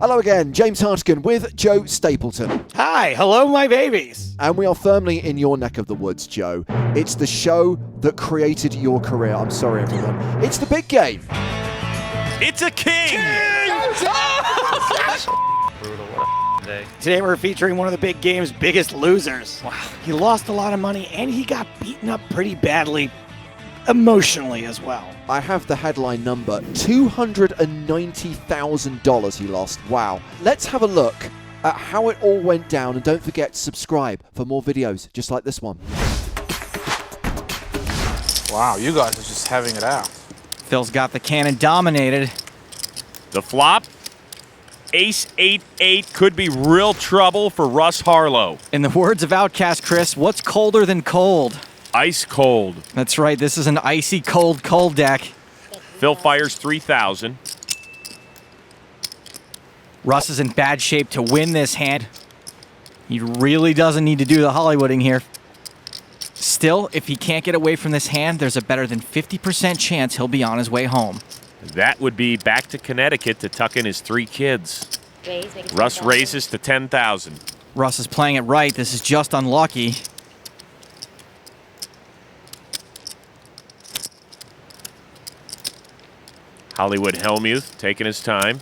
Hello again, James Hartigan with Joe Stapleton. Hi, hello my babies. And we are firmly in your neck of the woods, Joe. It's the show that created your career. I'm sorry, everyone. It's the big game. It's a king! Brutal, what a day. Today we're featuring one of the big game's biggest losers. Wow. He lost a lot of money and he got beaten up pretty badly, emotionally as well. I have the headline number, $290,000 he lost. Wow. Let's have a look at how it all went down, and don't forget to subscribe for more videos just like this one. Wow, you guys are just having it out. Phil's got the cannon dominated. The flop, ace-8-8 could be real trouble for Russ Harlow. In the words of Outcast Chris, what's colder than cold? Ice cold. That's right, this is an icy cold deck. Phil fires 3,000. Russ is in bad shape to win this hand. He really doesn't need to do the Hollywooding here. Still, if he can't get away from this hand, there's a better than 50% chance he'll be on his way home. That would be back to Connecticut to tuck in his 3 kids. Russ raises to 10,000. Russ is playing it right. This is just unlucky. Hollywood Hellmuth taking his time.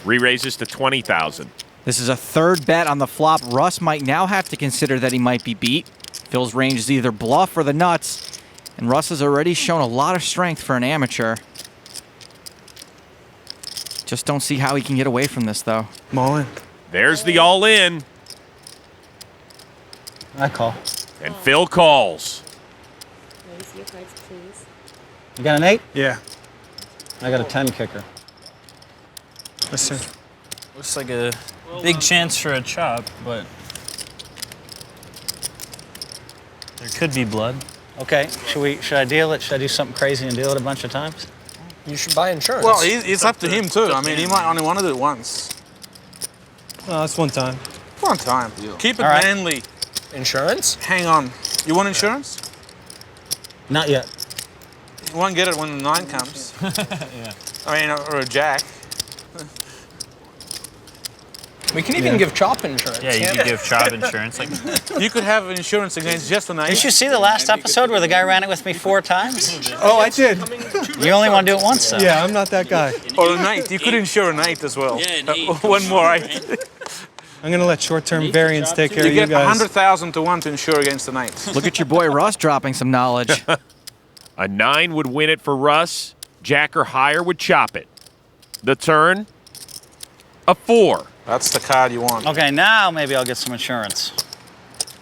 Re-raises to 20,000. This is a third bet on the flop. Russ might now have to consider that he might be beat. Phil's range is either bluff or the nuts, and Russ has already shown a lot of strength for an amateur. Just don't see how he can get away from this, though. I'm all in. There's the all-in. I call. And Phil calls. Let me see your cards, please. You got an 8? Yeah. I got a 10 kicker. Listen. Looks like a big chance for a chop, but there could be blood. Okay, should I deal it? Should I do something crazy and deal it a bunch of times? You should buy insurance. Well, it's up to him too. I mean, he might only want to do it once. No, that's one time. One time. Keep it All right. manly. Insurance? Hang on. You want insurance? Not yet. You won't get it when the 9 comes. Yeah. I mean, or a jack. We can even give chop insurance. Yeah, you could give chop insurance. Like, You could have insurance against just an 8. Did you see the last episode where the guy ran it with me 4 times? Oh, I did. You only want to do it once, though. Yeah, I'm not that guy. Or an 8. You could insure an 8 as well. One more 8. I'm going to let short-term variance take care You of you get guys. 100,000 to 1 to insure against an 8. Look at your boy Russ dropping some knowledge. A 9 would win it for Russ. Jack or higher would chop it. The turn, a 4. That's the card you want. Okay, now maybe I'll get some insurance.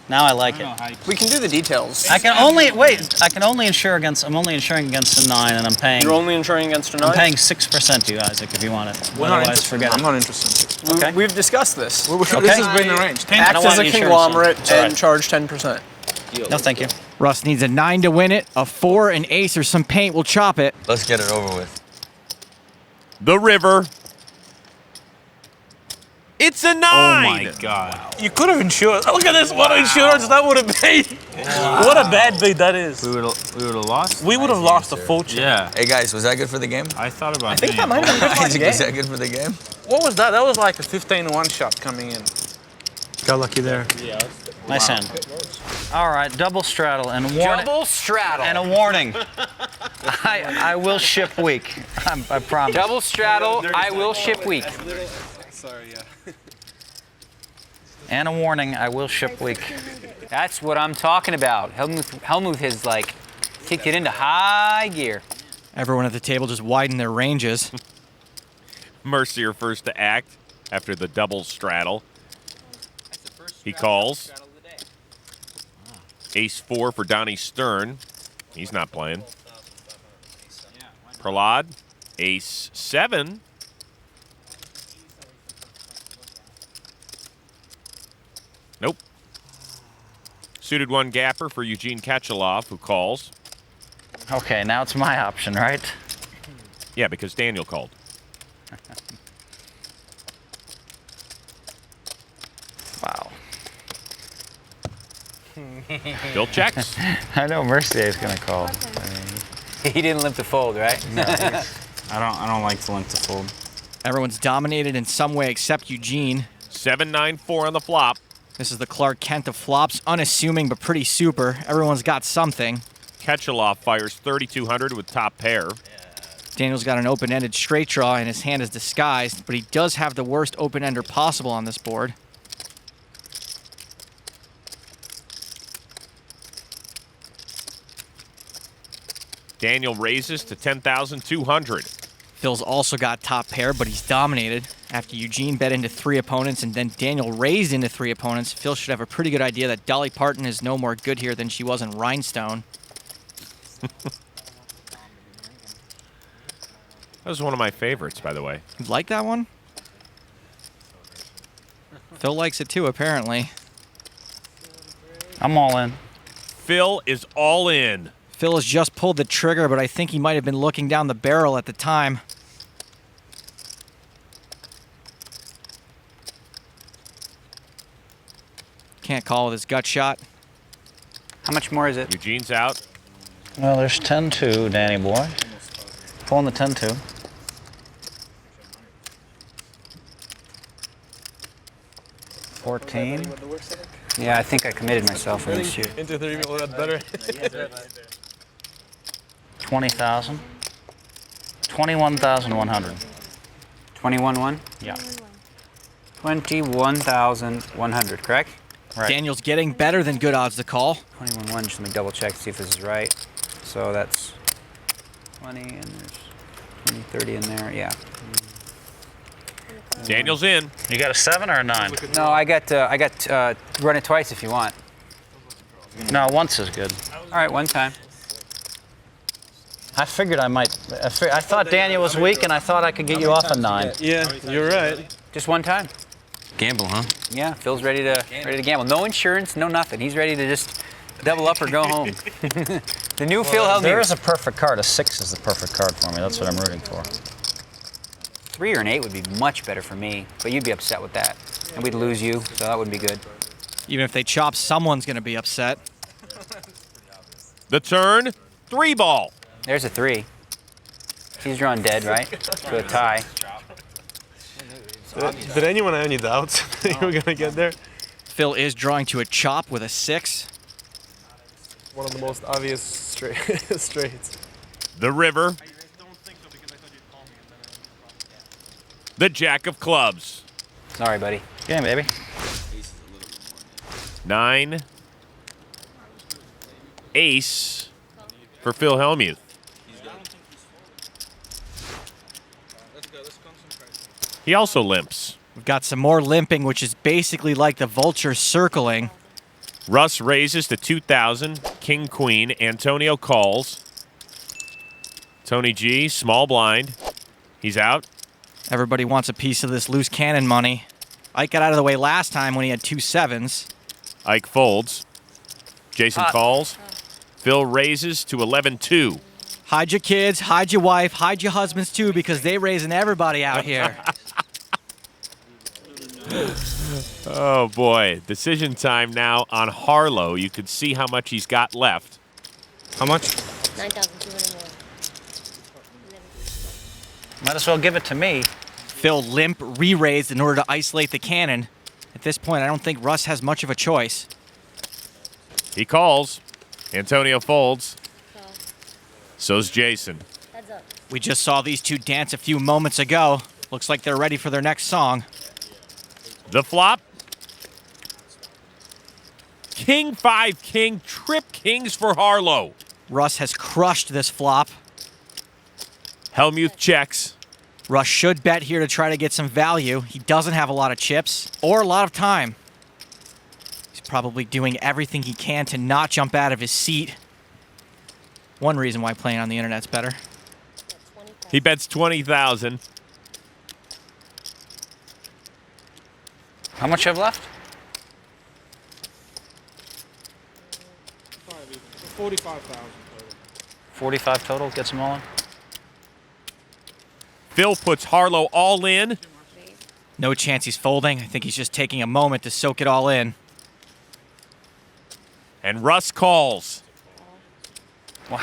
Now I like it. We can do the details. I can only insure against. I'm only insuring against a 9, and I'm paying. You're only insuring against a 9? I'm paying 6% to you, Isaac, if you want it. We're not Otherwise, interested. forget I'm it. not interested. Okay. We've discussed this. This has been arranged. I Act don't as want a insurance conglomerate on it. and charge 10%. No, thank you. Russ needs a 9 to win it. A 4, an ace, or some paint will chop it. Let's get it over with. The river. It's a 9. oh my God. You could have insured. Look at this. What insurance that would have paid. What a bad bid that is. We would have lost. We would have lost a fortune. Yeah. Hey guys, was that good for the game? I thought about. I think that might have been good for the Was game. that good for the game? What was that? That was like a 15-1 shot coming in. Got lucky there. Nice hand. All right, double straddle and a warning. Double straddle. And a warning. I will ship weak. I promise. Double straddle, I will ship weak. And a warning, I will ship weak. That's what I'm talking about. Hellmuth has, like, kicked it into high gear. Everyone at the table just widened their ranges. Mercier first to act after the double straddle. He calls. Ace-4 for Donnie Stern. He's not playing. Prahlad, Ace-7. Nope. Suited 1 gapper for Eugene Kachelov, who calls. Okay, now it's my option, right? Yeah, because Daniel called. Wow. Bill checks. I know Mercier is going to call. I mean, He didn't limp to fold, right? No, I don't like to limp to fold. Everyone's dominated in some way except Eugene. 7-9-4 on the flop. This is the Clark Kent of flops, unassuming but pretty super. Everyone's got something. Ketchaloff fires 3,200 with top pair. Daniel's got an open-ended straight draw and his hand is disguised, but he does have the worst open-ender possible on this board. Daniel raises to 10,200. Phil's also got top pair, but he's dominated. After Eugene bet into 3 opponents and then Daniel raised into 3 opponents, Phil should have a pretty good idea that Dolly Parton is no more good here than she was in Rhinestone. That was one of my favorites, by the way. You like that one? Phil likes it too, apparently. I'm all in. Phil is all in. Phil has just pulled the trigger, but I think he might have been looking down the barrel at the time. Can't call with his gut shot. How much more is it? Eugene's out. Well, there's 10-2, Danny boy. Pulling the 10-2. 14. Yeah, I think I committed myself in this year. Into 3 people got better. 20,000. 21,100. 21-1? Yeah. 21,100, correct? Right. Daniel's getting better than good odds to call. 21-1, just let me double check to see if this is right. So that's 20 and there's 20, 30 in there, yeah. Daniel's in. You got a 7 or a 9? No, I got run it twice if you want. No, once is good. All right, one time. I figured I might. I thought Daniel was weak, and I thought I could get you off a 9. Yeah, you're right. Just one time. Gamble, huh? Yeah, Phil's ready to gamble. No insurance, no nothing. He's ready to just double up or go home. The new Phil Hellmuth. There is a perfect card. A 6 is the perfect card for me. That's what I'm rooting for. 3 or an 8 would be much better for me, but you'd be upset with that, and we'd lose you, so that wouldn't be good. Even if they chop, someone's going to be upset. The turn, 3-ball. There's a 3. He's drawn dead, right? To a tie. Did anyone have any doubts that you were going to get there? Phil is drawing to a chop with a 6. One of the most obvious straights. The river. The jack of clubs. Sorry, buddy. Game, baby. 9. Ace for Phil Hellmuth. He also limps. We've got some more limping, which is basically like the vulture circling. Russ raises to 2,000. King, queen. Antonio calls. Tony G, small blind. He's out. Everybody wants a piece of this loose cannon money. Ike got out of the way last time when he had 2 7s. Ike folds. Jason calls. Phil raises to 11-2. Hide your kids, hide your wife, hide your husbands too, because they raising everybody out here. Oh boy, decision time now on Harlow. You can see how much he's got left. How much? 9,200 more. Might as well give it to me. Phil limp re-raised in order to isolate the cannon. At this point, I don't think Russ has much of a choice. He calls. Antonio folds. Call. So's Jason. Heads up. We just saw these two dance a few moments ago. Looks like they're ready for their next song. The flop. King 5 king, trip kings for Harlow. Russ has crushed this flop. Hellmuth checks. Russ should bet here to try to get some value. He doesn't have a lot of chips or a lot of time. He's probably doing everything he can to not jump out of his seat. One reason why playing on the internet's better. He bets 20,000. How much you have left? 45,000. 45 total. Gets them all in. Phil puts Harlow all in. No chance he's folding. I think he's just taking a moment to soak it all in. And Russ calls. Wow.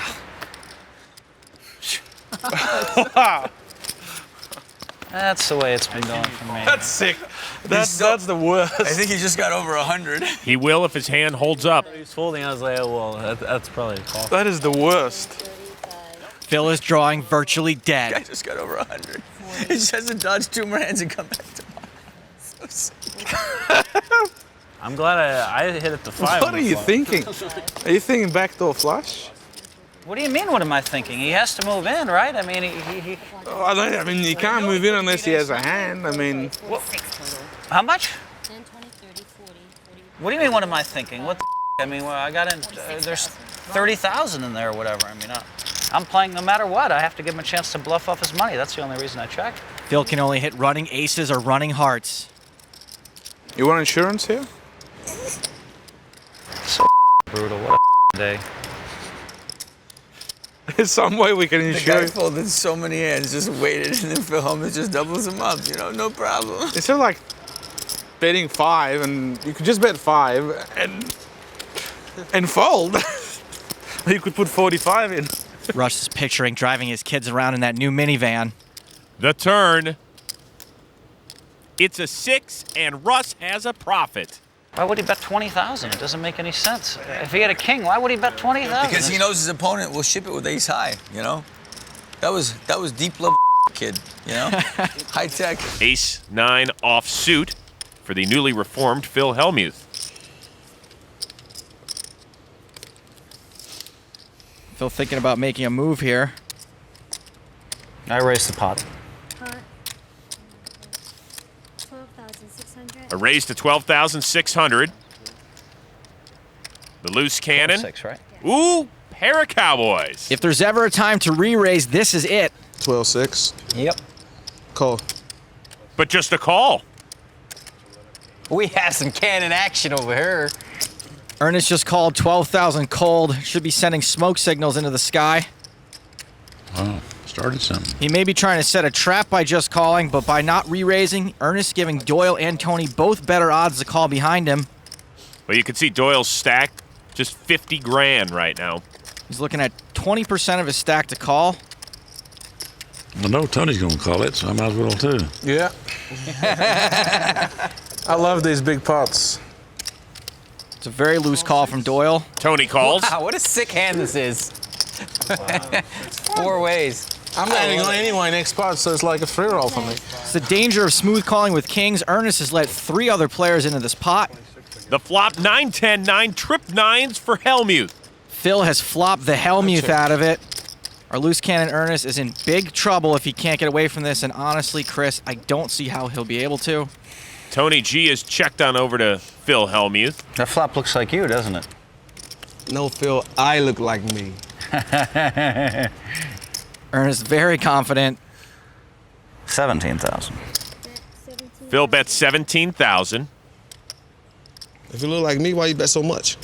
That's the way it's been going for me. That's sick. That's the worst. I think he just got over 100. He will if his hand holds up. He was folding. I was like, oh, well, that's probably a call. That is the worst. Phil is drawing virtually I dead. just got over 100. He just has to dodge 2 more hands and come back to mine. So sick. I'm glad I hit it to 5. What are you thinking? Are you thinking backdoor flush? What do you mean, what am I thinking? He has to move in, right? I mean, he Oh, I mean, you can't move in unless he has a hand. I mean, how much? 10, 20, 30, 40, 40. What do you mean, what am I thinking? What the I mean, well, I got in, there's 30,000 in there or whatever. I mean, I'm playing no matter what. I have to give him a chance to bluff off his money. That's the only reason I check. Phil can only hit running aces or running hearts. you want insurance here? So brutal. What a day. There's some way we can The insure guy it. folded so many hands, just waited, and then Phil Hellmuth just doubles them up. You know, no problem. Instead of like betting 5, and you could just bet 5 and fold. You could put 45 in. Rush is picturing driving his kids around in that new minivan. The turn. It's a 6, and Russ has a profit. Why would he bet 20,000? It doesn't make any sense. If he had a king, why would he bet 20,000? Because he knows his opponent will ship it with ace high. You know, that was deep love, kid. You know, high tech. Ace 9 offsuit for the newly reformed Phil Hellmuth. Phil thinking about making a move here. I raised the pot. Pot. 12,600. A raise to 12,600. The loose cannon. 6, right? Ooh, pair of cowboys. If there's ever a time to re-raise, this is it. 12-6. Yep. Call. But just a call. We have some cannon action over here. Ernest just called 12,000 cold. Should be sending smoke signals into the sky. Oh, started something. He may be trying to set a trap by just calling, but by not re-raising, Ernest giving Doyle and Tony both better odds to call behind him. Well, you can see Doyle's stack just 50 grand right now. He's looking at 20% of his stack to call. I know Tony's going to call it, so I might as well too. Yeah. I love these big pots. It's a very loose call from Doyle. Tony calls. Wow, what a sick hand this is. 4 ways. I'm not even going anywhere next pot, so it's like a free roll for me. It's the danger of smooth calling with kings. Ernest has let 3 other players into this pot. The flop 9-10, 9 trip 9s for Hellmuth. Phil has flopped the Hellmuth out of it. Our loose cannon Ernest is in big trouble if he can't get away from this, and honestly, Chris, I don't see how he'll be able to. Tony G is checked on over to Phil Hellmuth. That flop looks like you, doesn't it? No, Phil, I look like me. Ernest very confident. 17,000. Phil bets 17,000. If you look like me, why you bet so much?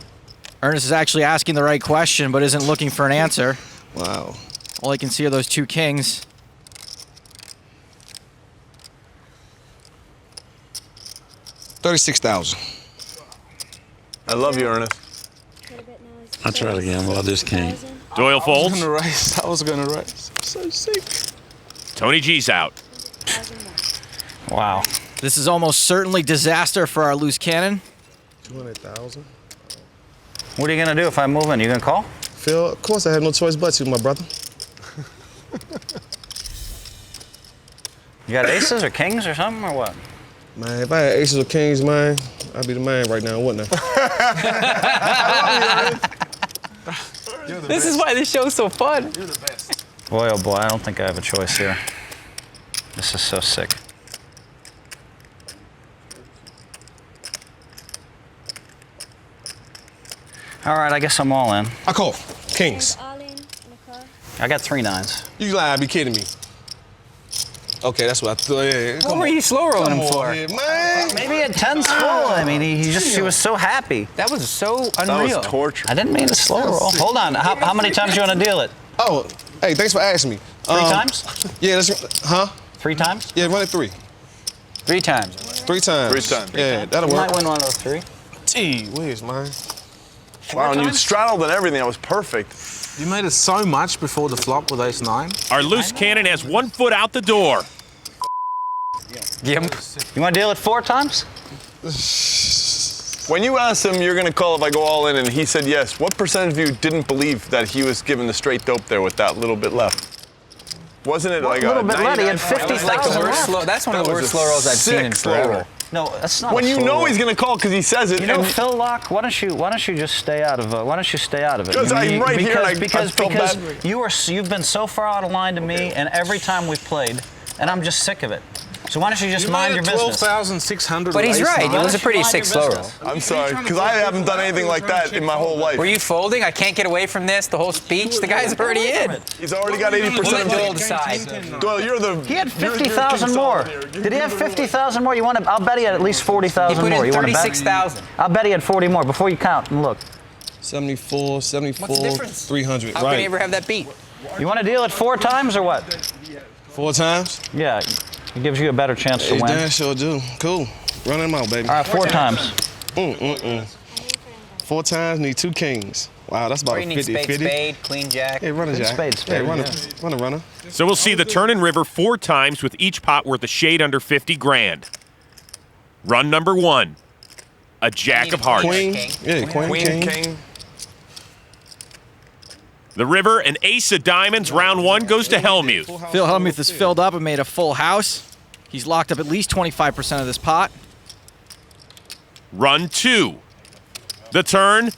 Ernest is actually asking the right question, but isn't looking for an answer. Wow. All he can see are those 2 kings. $36,000. I love you, Ernest. I'll try it again. Well, I just can't. Doyle folds. I was gonna raise. I'm so sick. Tony G's out. Wow. This is almost certainly disaster for our loose cannon. 200,000. What are you going to do if I move in? You going to call? Phil, of course I had no choice but to, my brother. You got aces or kings or something or what? Man, if I had aces or kings, man, I'd be the man right now, wouldn't I? This is why this show's so fun. You're the best. Boy, oh boy, I don't think I have a choice here. This is so sick. All right, I guess I'm all in. I call. Kings. I got 3 9s. You gotta be kidding me. Okay, that's what I thought. Yeah, What were you slow rolling him for? Here, man. Maybe he had 10s full. I mean, he was so happy. That was so That unreal. was torture. I didn't mean to slow roll. Hold on. How many times do you want to deal it? Oh, hey, thanks for asking me. 3 times? Yeah, let's. Huh? 3 times? Yeah, run it 3. 3 times. 3 times. 3 times. Yeah, that'll You work. might win one of those 3. Gee whiz, man. Wow, and you straddled and everything. That was perfect. You made it so much before the flop with ace-9. Our loose cannon has 1 foot out the door. You want to deal it 4 times? When you asked him, you're going to call if I go all in, and he said yes, what percentage of you didn't believe that he was given the straight dope there with that little bit left? Wasn't it like a little bit left? He had 50,000 left. That's one of the worst slow rolls I've seen in forever. No, that's not. When a you slow know roll. he's going to call because he says it. You know, Phil Laak, why don't you just stay out of why don't you stay out of it? Because I'm right here and I because felt bad. you've been so far out of line to me, and every time we've played, and I'm just sick of it. So why don't you just mind your business? 12,600. But he's right. It was a pretty sick slow roll. I'm sorry, because I haven't done anything like that in my whole life. Were you folding? I can't get away from this. The whole speech. The guy's already in. He's already got 80% of Doyle decide. Doyle, you're the. He had 50,000 more. Did he have 50,000 more? You want to? I'll bet he had at least 40,000 more. He put in You want to bet? 36,000. I'll bet he had 40 more. Before you count and look. 74, 74, What's the difference? 300. How can he ever have that beat? You want to deal it 4 times or what? 4 times? Yeah, it gives you a better chance to Hey, win. Dan sure do. Cool. Run him out, baby. All right, 4 times. 4 times, need 2 kings. Wow, that's about Or a you need 50, spade, 50. spade, queen, jack. Hey, run a jack. Spade, Hey, run a runner. So we'll see the turn and river 4 times with each pot worth a shade under 50 grand. Run number 1, a jack of hearts. Queen. Yeah, queen, King. The river, an ace of diamonds. Round 1 goes to Hellmuth. Phil Hellmuth is filled up and made a full house. He's locked up at least 25% of this pot. Run 2. The turn,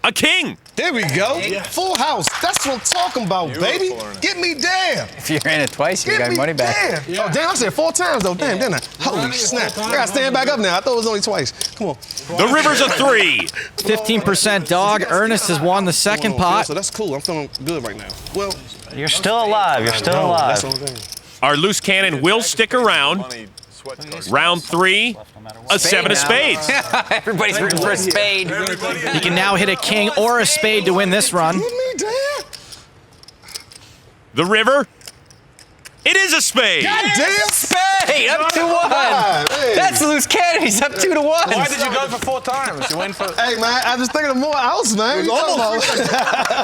a king. There we go. Full house. That's what I'm talking about, baby. Get me down. If you're in it twice, you got your money back. Damn. Oh, damn, I said 4 times, though. Damn, didn't I? Holy snap. I got to stand back up now. I thought it was only twice. Come on. The river's a 3. 15% dog. Ernest has won the second pot. So that's cool. I'm feeling good right now. Well, You're still alive. You're still alive. that's the only thing. Our loose cannon will stick around. Round 3, a 7 of spades. Everybody's rooting for a spade. He can now hit a king or a spade to win this run. Get me down. The river, it is a spade. God damn. Spade, up 2-1. Hey. That's the loose cannon. He's up 2-1. Why did you go for 4 times? You went for. Hey, man, I'm just thinking of more house, man. You talking about?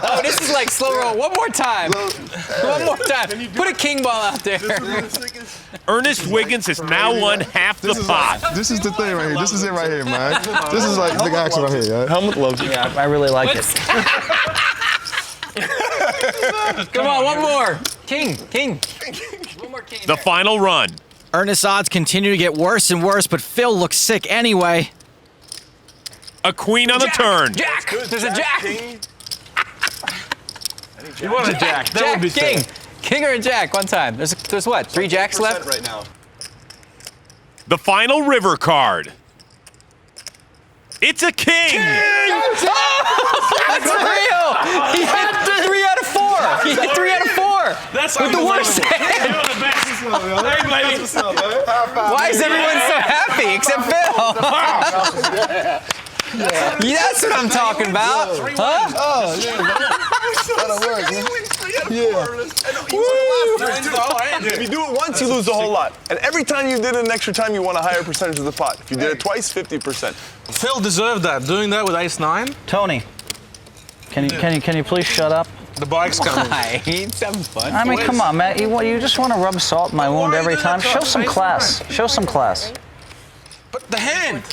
Oh, this is like slow roll. One more time. One more time. Put a king ball out there. Ernest Wiggins has now won half the pot. This is the thing right here. This is it right here, man. This is like the action right here. Right? Helmut loves you. Yeah, I really like it. Come on, one more. King. One more king. The final run. Ernest's odds continue to get worse and worse, but Phil looks sick anyway. A queen on the turn. Jack. There's a jack. You want a jack? That would be king. fair. King or a jack? One time. There's what? 3 jacks left. Right now. The final river card. It's a king. That's real. He hit 3 out of 4. He hit 3 out of 4. That's with the worst hand. Why is everyone so happy except Phil? That's what I'm talking about. Huh? Oh, yeah. That'll work, man. If you do it once, you lose the whole lot. And every time you did it an extra time, you want a higher percentage of the pot. If you did it twice, 50%. Phil deserved that. Doing that with ace-9. Tony, can you please shut up? The bike's coming. He's having fun. I mean, come on, man. You just want to rub salt in my wound every time. Show some class. Show some class. But the hand.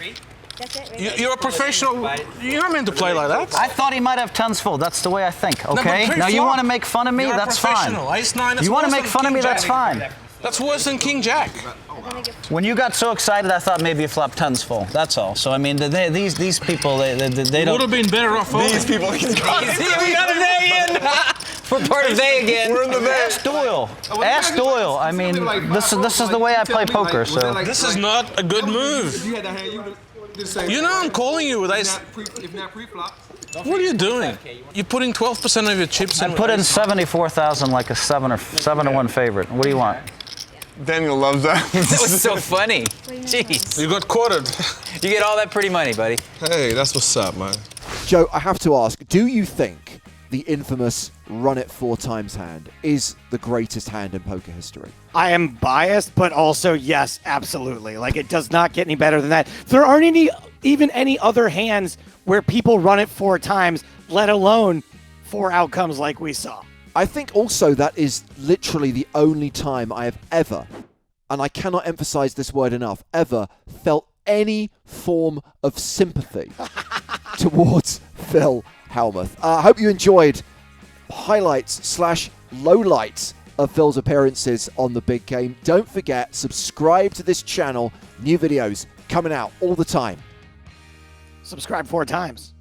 You're a professional. You're not meant to play like that. I thought he might have tons full. That's the way I think. but Okay. Now you pre-flop, want to make fun of me? you're a That's fine. professional. Ace-9. You want to make fun of me? That's fine. That's worse than King Jack. When you got so excited, I thought maybe you flopped tons full. That's all. So I mean, these people, they don't. Would have been better off. These people. We got a day in. We're part of they again. We're in the day. Ask Doyle. Ask Doyle. I mean, this is the way I play poker. So This is not a good move. You know I'm calling you with ace. What are you doing? You're putting 12% of your chips in. I put in 74,000 like a 7-1 favorite. What do you want? Daniel loves that. That was so funny. Jeez. You got quartered. You get all that pretty money, buddy. Hey, that's what's up, man. Joe, I have to ask, do you think the infamous run it 4 times hand is the greatest hand in poker history? I am biased, but also, yes, absolutely. Like, it does not get any better than that. There aren't even any other hands where people run it 4 times, let alone 4 outcomes like we saw. I think also that is literally the only time I have ever, and I cannot emphasize this word enough, ever felt any form of sympathy towards Phil Hellmuth. I hope you enjoyed highlights / lowlights of Phil's appearances on the big game. Don't forget, subscribe to this channel. New videos coming out all the time. Subscribe 4 times.